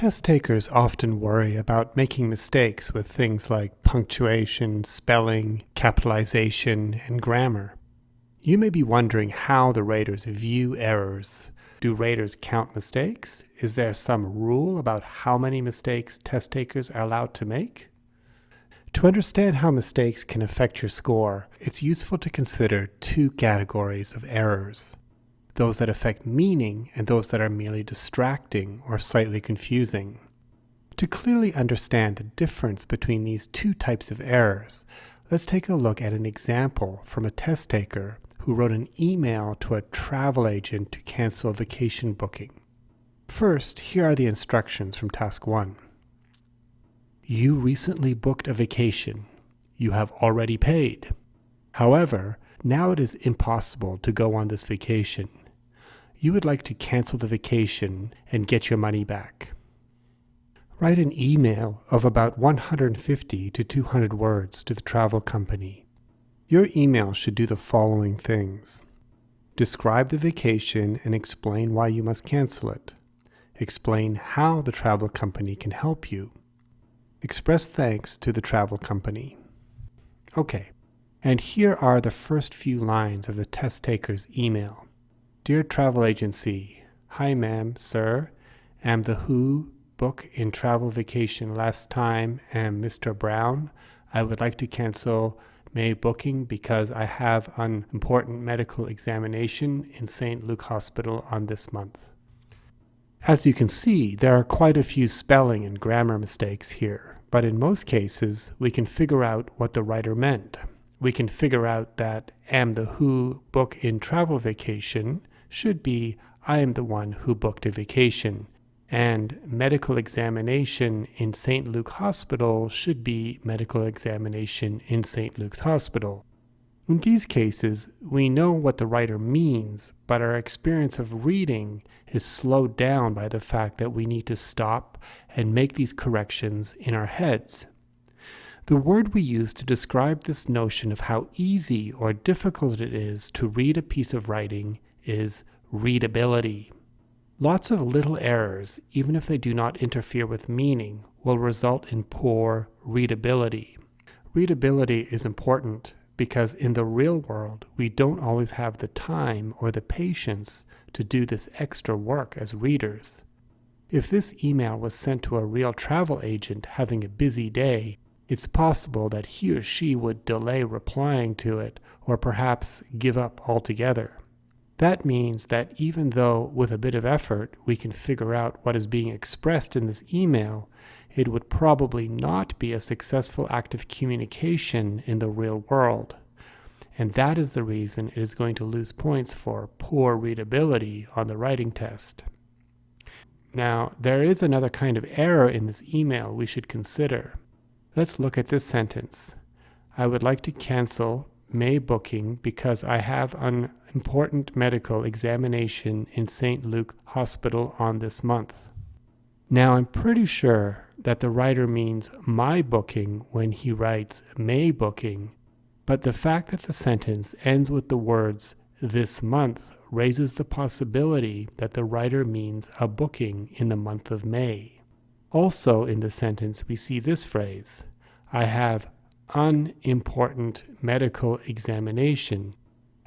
Test takers often worry about making mistakes with things like punctuation, spelling, capitalization, and grammar. You may be wondering how the raters view errors. Do raters count mistakes? Is there some rule about how many mistakes test takers are allowed to make? To understand how mistakes can affect your score, it's useful to consider two categories of errors: those that affect meaning and those that are merely distracting or slightly confusing. To clearly understand the difference between these two types of errors, let's take a look at an example from a test taker who wrote an email to a travel agent to cancel a vacation booking. First, here are the instructions from task 1. You recently booked a vacation. You have already paid. However, now it is impossible to go on this vacation. You would like to cancel the vacation and get your money back. Write an email of about 150 to 200 words to the travel company. Your email should do the following things: describe the vacation and explain why you must cancel it. Explain how the travel company can help you. Express thanks to the travel company. Okay, and here are the first few lines of the test taker's email. Dear travel agency, hi ma'am, sir, am the who book in travel vacation last time am Mr. Brown. I would like to cancel May booking because I have an important medical examination in St. Luke Hospital on this month. As you can see, there are quite a few spelling and grammar mistakes here, but in most cases, we can figure out what the writer meant. We can figure out that am the who book in travel vacation should be I am the one who booked a vacation, and medical examination in St. Luke Hospital should be medical examination in St. Luke's Hospital. In these cases, we know what the writer means, but our experience of reading is slowed down by the fact that we need to stop and make these corrections in our heads. The word we use to describe this notion of how easy or difficult it is to read a piece of writing is readability. Lots of little errors, even if they do not interfere with meaning, will result in poor readability. Readability is important because in the real world, we don't always have the time or the patience to do this extra work as readers. If this email was sent to a real travel agent having a busy day, it's possible that he or she would delay replying to it or perhaps give up altogether. That means that even though with a bit of effort we can figure out what is being expressed in this email, it would probably not be a successful act of communication in the real world. And that is the reason it is going to lose points for poor readability on the writing test. Now, there is another kind of error in this email we should consider. Let's look at this sentence. I would like to cancel May booking because I have an important medical examination in St. Luke Hospital on this month. Now, I'm pretty sure that the writer means my booking when he writes May booking, but the fact that the sentence ends with the words this month raises the possibility that the writer means a booking in the month of May. Also in the sentence, we see this phrase, I have unimportant medical examination.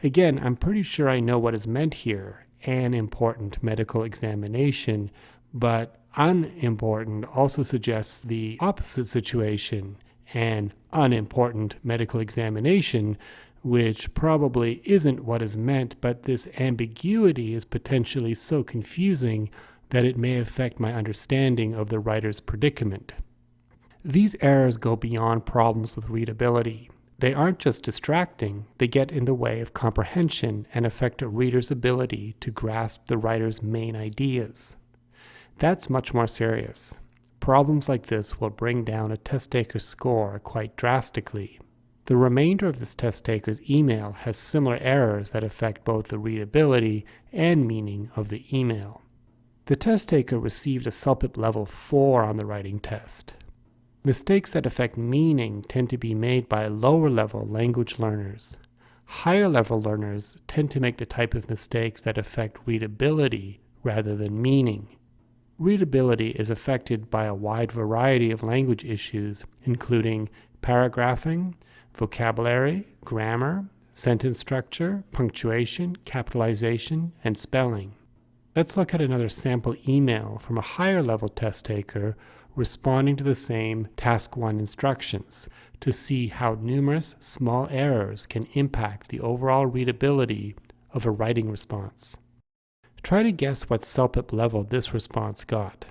Again, I'm pretty sure I know what is meant here, an important medical examination, but unimportant also suggests the opposite situation, an unimportant medical examination, which probably isn't what is meant, but this ambiguity is potentially so confusing that it may affect my understanding of the writer's predicament. These errors go beyond problems with readability. They aren't just distracting, they get in the way of comprehension and affect a reader's ability to grasp the writer's main ideas. That's much more serious. Problems like this will bring down a test taker's score quite drastically. The remainder of this test taker's email has similar errors that affect both the readability and meaning of the email. The test taker received a CELPIP level 4 on the writing test. Mistakes that affect meaning tend to be made by lower-level language learners. Higher-level learners tend to make the type of mistakes that affect readability rather than meaning. Readability is affected by a wide variety of language issues, including paragraphing, vocabulary, grammar, sentence structure, punctuation, capitalization, and spelling. Let's look at another sample email from a higher level test taker responding to the same Task 1 instructions to see how numerous small errors can impact the overall readability of a writing response. Try to guess what CELPIP level this response got.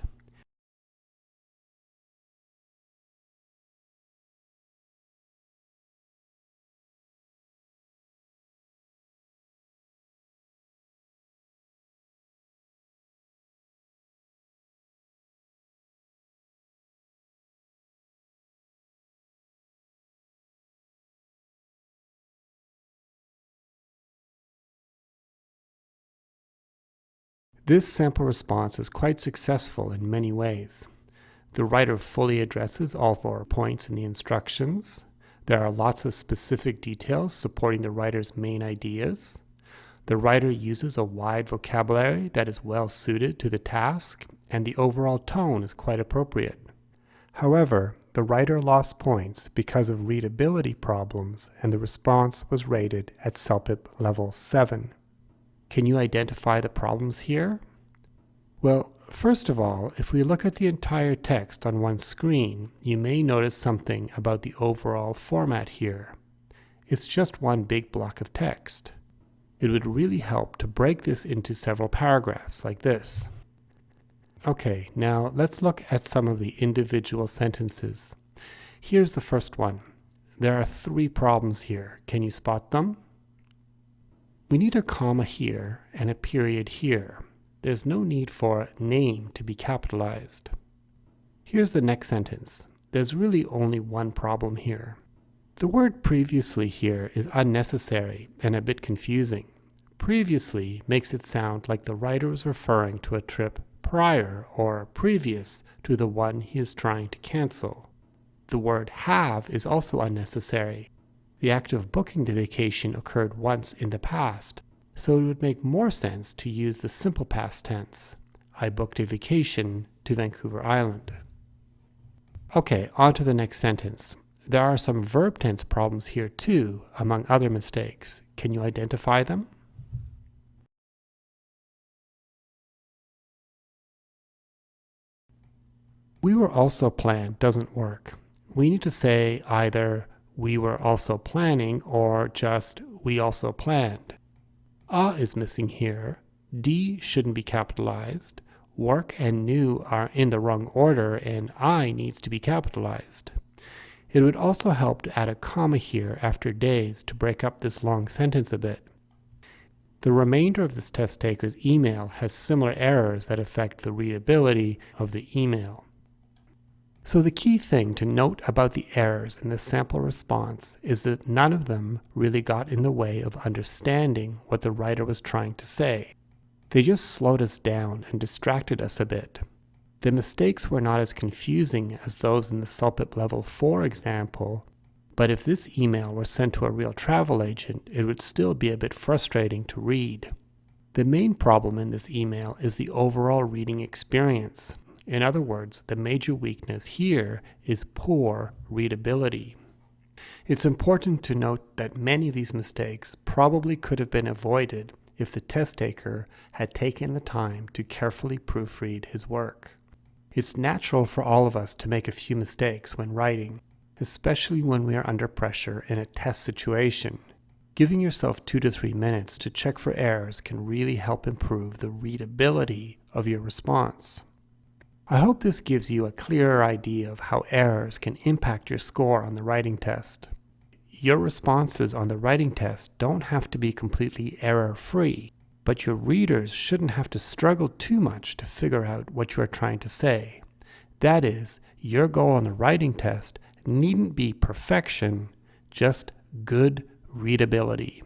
This sample response is quite successful in many ways. The writer fully addresses all 4 points in the instructions. There are lots of specific details supporting the writer's main ideas. The writer uses a wide vocabulary that is well suited to the task, and the overall tone is quite appropriate. However, the writer lost points because of readability problems, and the response was rated at CELPIP level 7. Can you identify the problems here? Well, first of all, if we look at the entire text on one screen, you may notice something about the overall format here. It's just one big block of text. It would really help to break this into several paragraphs like this. Okay, now let's look at some of the individual sentences. Here's the first one. There are 3 problems here. Can you spot them? We need a comma here and a period here. There's no need for name to be capitalized. Here's the next sentence. There's really only one problem here. The word previously here is unnecessary and a bit confusing. Previously makes it sound like the writer is referring to a trip prior or previous to the one he is trying to cancel. The word have is also unnecessary. The act of booking the vacation occurred once in the past, so it would make more sense to use the simple past tense. I booked a vacation to Vancouver Island. Okay, on to the next sentence. There are some verb tense problems here too, among other mistakes. Can you identify them? We were also planned doesn't work. We need to say either we were also planning or just we also planned. Is missing here. D shouldn't be capitalized. Work and knew are in the wrong order and I needs to be capitalized. It would also help to add a comma here after days to break up this long sentence a bit. The remainder of this test taker's email has similar errors that affect the readability of the email. So the key thing to note about the errors in the sample response is that none of them really got in the way of understanding what the writer was trying to say. They just slowed us down and distracted us a bit. The mistakes were not as confusing as those in the CELPIP level 4 example, but if this email were sent to a real travel agent, it would still be a bit frustrating to read. The main problem in this email is the overall reading experience. In other words, the major weakness here is poor readability. It's important to note that many of these mistakes probably could have been avoided if the test taker had taken the time to carefully proofread his work. It's natural for all of us to make a few mistakes when writing, especially when we are under pressure in a test situation. Giving yourself 2 to 3 minutes to check for errors can really help improve the readability of your response. I hope this gives you a clearer idea of how errors can impact your score on the writing test. Your responses on the writing test don't have to be completely error-free, but your readers shouldn't have to struggle too much to figure out what you are trying to say. That is, your goal on the writing test needn't be perfection, just good readability.